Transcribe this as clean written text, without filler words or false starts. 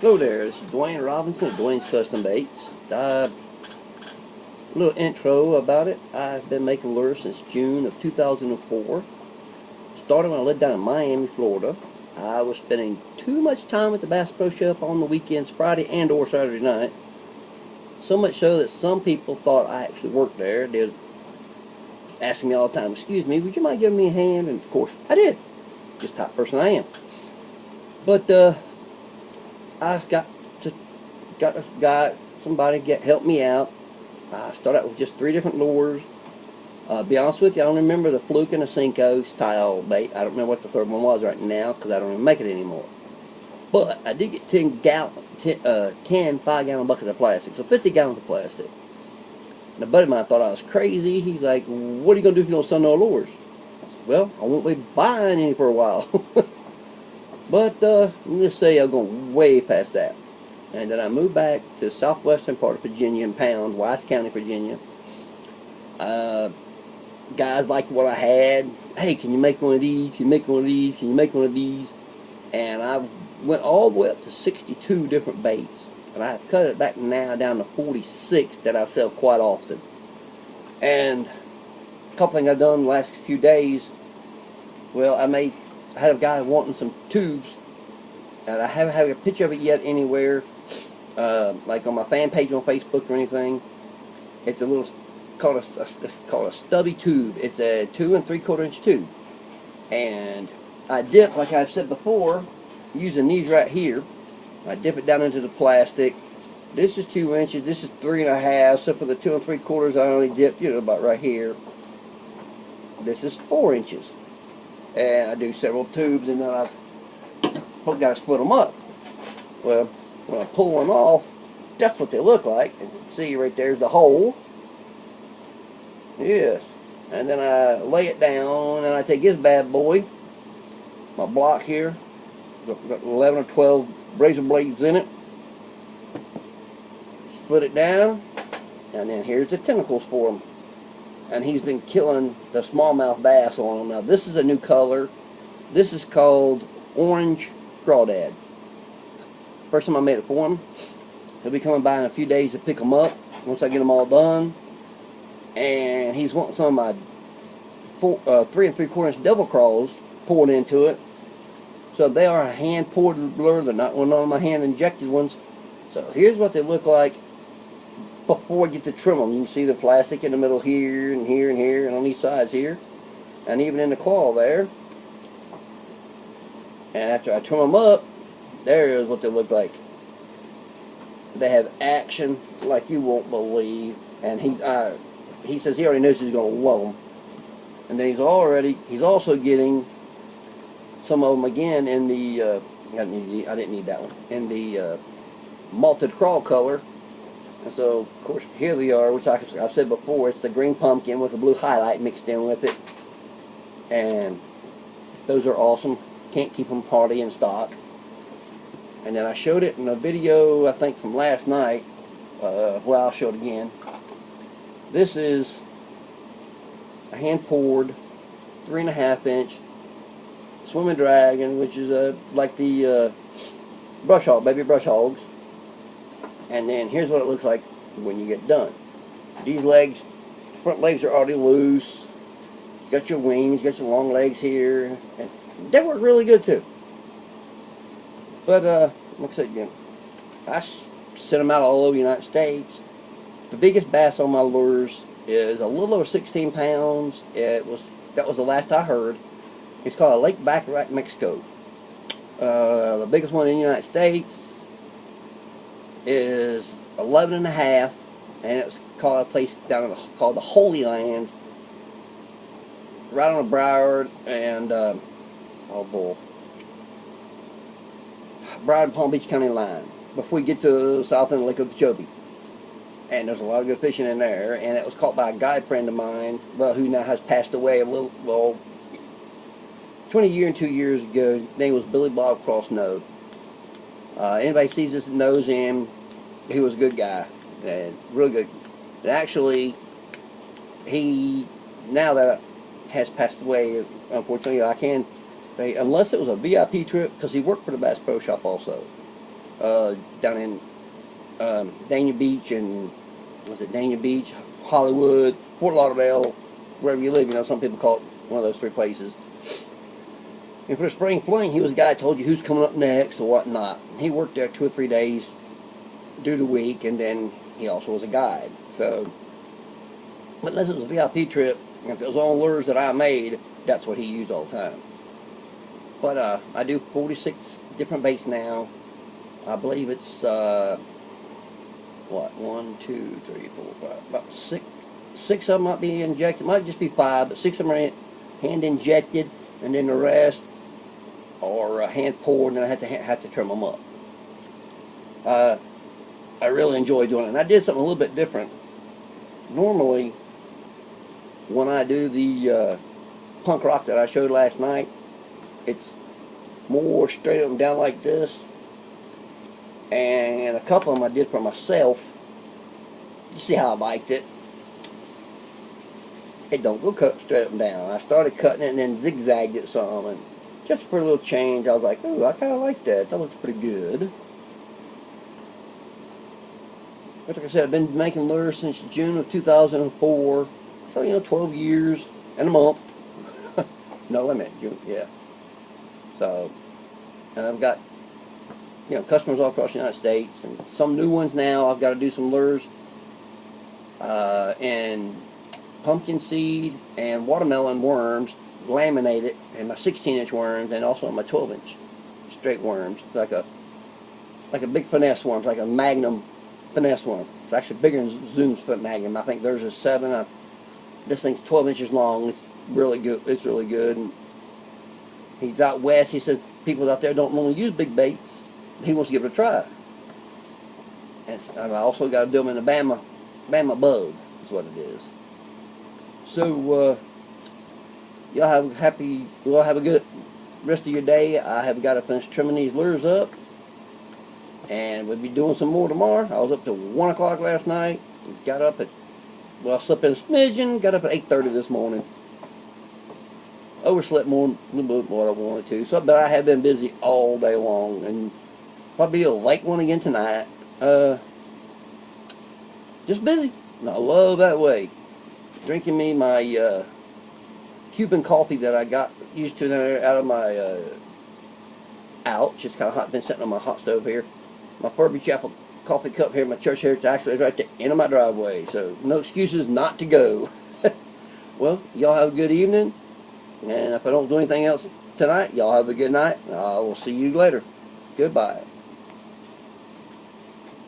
Hello there, this is Dwayne Robinson of Dwayne's Custom Baits. A little intro about it. I've been making lures since June of 2004. Started when I lived down in Miami, Florida. I was spending too much time at the Bass Pro Shop on the weekends, Friday and or Saturday night. So much so that some people thought I actually worked there. They was asking me all the time, "Excuse me, would you mind giving me a hand?" And of course, I did. Just the type of person I am. But I got somebody help me out. I started out with just 3 different lures. Be honest with you, I don't remember the Fluke and the Cinco style bait. I don't remember what the third one was right now because I don't even make it anymore. But I did get 10 5-gallon buckets of plastic, so 50 gallons of plastic. And a buddy of mine thought I was crazy. He's like, "What are you going to do if you don't sell no lures?" I said, "Well, I won't be buying any for a while." But let me just say I'm going way past that. And then I moved back to southwestern part of Virginia in Pound, Wise County, Virginia. Guys liked what I had. "Hey, can you make one of these? Can you make one of these? Can you make one of these?" And I went all the way up to 62 different baits. And I cut it back now down to 46 that I sell quite often. And a couple things I've done the last few days. Well, I had a guy wanting some tubes. And I haven't had a picture of it yet anywhere. Like on my fan page on Facebook or anything. It's a little it's called a stubby tube. It's a 2 3/4 inch tube, and I dip, like I've said before, using these right here. I dip it down into the plastic. This is 2 inches. This is 3.5. So for the 2 3/4, I only dip, about right here. This is 4 inches, and I do several tubes, and then I've got to split them up. Well, when I pull one off, that's what they look like. And see, right there's the hole. Yes. And then I lay it down, and I take this bad boy, my block here, got 11 or 12 razor blades in it, split it down, and then here's the tentacles for him. And he's been killing the smallmouth bass on them. Now, this is a new color. This is called Orange Crawdad. First time I made it for him. He'll be coming by in a few days to pick them up once I get them all done. And he's wanting some of my 3 3/4 inch devil craws poured into it. So they are a hand poured lure. They're not one of my hand injected ones. So here's what they look like before I get to trim them. You can see the plastic in the middle here and here and here and on these sides here, and even in the claw there. And after I trim them up, there is what they look like. They have action like you won't believe. And he says he already knows he's going to love them. And then he's also getting some of them again in the, I didn't need that one, in the malted crawl color. And so, of course, here they are, which I've said before, it's the green pumpkin with a blue highlight mixed in with it. And those are awesome. Can't keep them hardy in stock. And then I showed it in a video, I think, from last night. Well, I'll show it again. This is a hand-poured 3.5 inch swimming dragon, which is like the brush hog, baby brush hogs. And then here's what it looks like when you get done. These legs, front legs are already loose. You got your wings, you got your long legs here, and they work really good too. But like I said again, I sent them out all over the United States. The biggest bass on my lures is a little over 16 pounds. That was the last I heard. It's called a Lake Baccarat, Mexico. The biggest one in the United States is 11.5, and it was called a place down called the Holy Lands, right on the Broward and Broward and Palm Beach County line before you get to the south end of Lake Okeechobee. And there's a lot of good fishing in there, and it was caught by a guide friend of mine, who now has passed away 2 years ago. His name was Billy Bob Crossnoe. Anybody sees this and knows him, he was a good guy, and real good. And actually, he, now that has passed away, unfortunately, I can't say, unless it was a VIP trip, because he worked for the Bass Pro Shop also. down in Dania Beach and was it Dania Beach, Hollywood, Fort Lauderdale, wherever you live. You know, some people call it one of those three places. And for the spring fling, he was the guy that told you who's coming up next or whatnot. He worked there 2 or 3 days through the week, and then he also was a guide. So, but unless it was a VIP trip, if it was on lures that I made, that's what he used all the time. But I do 46 different baits now. I believe it's what, 1, 2, 3, 4, 5, about six of them might be injected. Might just be 5, but 6 of them are hand injected, and then the rest are hand poured, and I have to trim them up. I really enjoy doing it, and I did something a little bit different. Normally, when I do the punk rock that I showed last night, it's more straight up and down like this, and a couple of them I did for myself to see how I liked it. It don't go cut straight up and down. I started cutting it and then zigzagged it some, and just for a little change, I was like, "Ooh, I kind of like that. That looks pretty good." But like I said, I've been making lures since June of 2004, so 12 years and a month. No, I meant June, yeah. So, and I've got customers all across the United States, and some new ones now. I've got to do some lures and pumpkin seed and watermelon worms, laminated, and my 16-inch worms, and also my 12-inch straight worms. It's like a big finesse worm. It's like a Magnum finesse worm. It's actually bigger than Zoom's Magnum. I think theirs is 7. This thing's 12 inches long. It's really good. It's really good. And he's out west. He says people out there don't normally use big baits. He wants to give it a try. And I also got to do them in a Bama bug. Is what it is. So y'all have a good rest of your day. I have got to finish trimming these lures up, and we'll be doing some more tomorrow. I was up to 1 o'clock last night. Got up at, I slept in a smidgen. Got up at 8:30 this morning. Overslept more, a little bit more than I wanted to. So, but I have been busy all day long, and probably a late one again tonight. Just busy. And I love that way. Drinking me my Cuban coffee that I got used to there out of my ouch. It's kind of hot. Been sitting on my hot stove here. My Furby Chapel coffee cup here in my church here. It's actually right at the end of my driveway. So no excuses not to go. Well, y'all have a good evening. And if I don't do anything else tonight, y'all have a good night. I will see you later. Goodbye.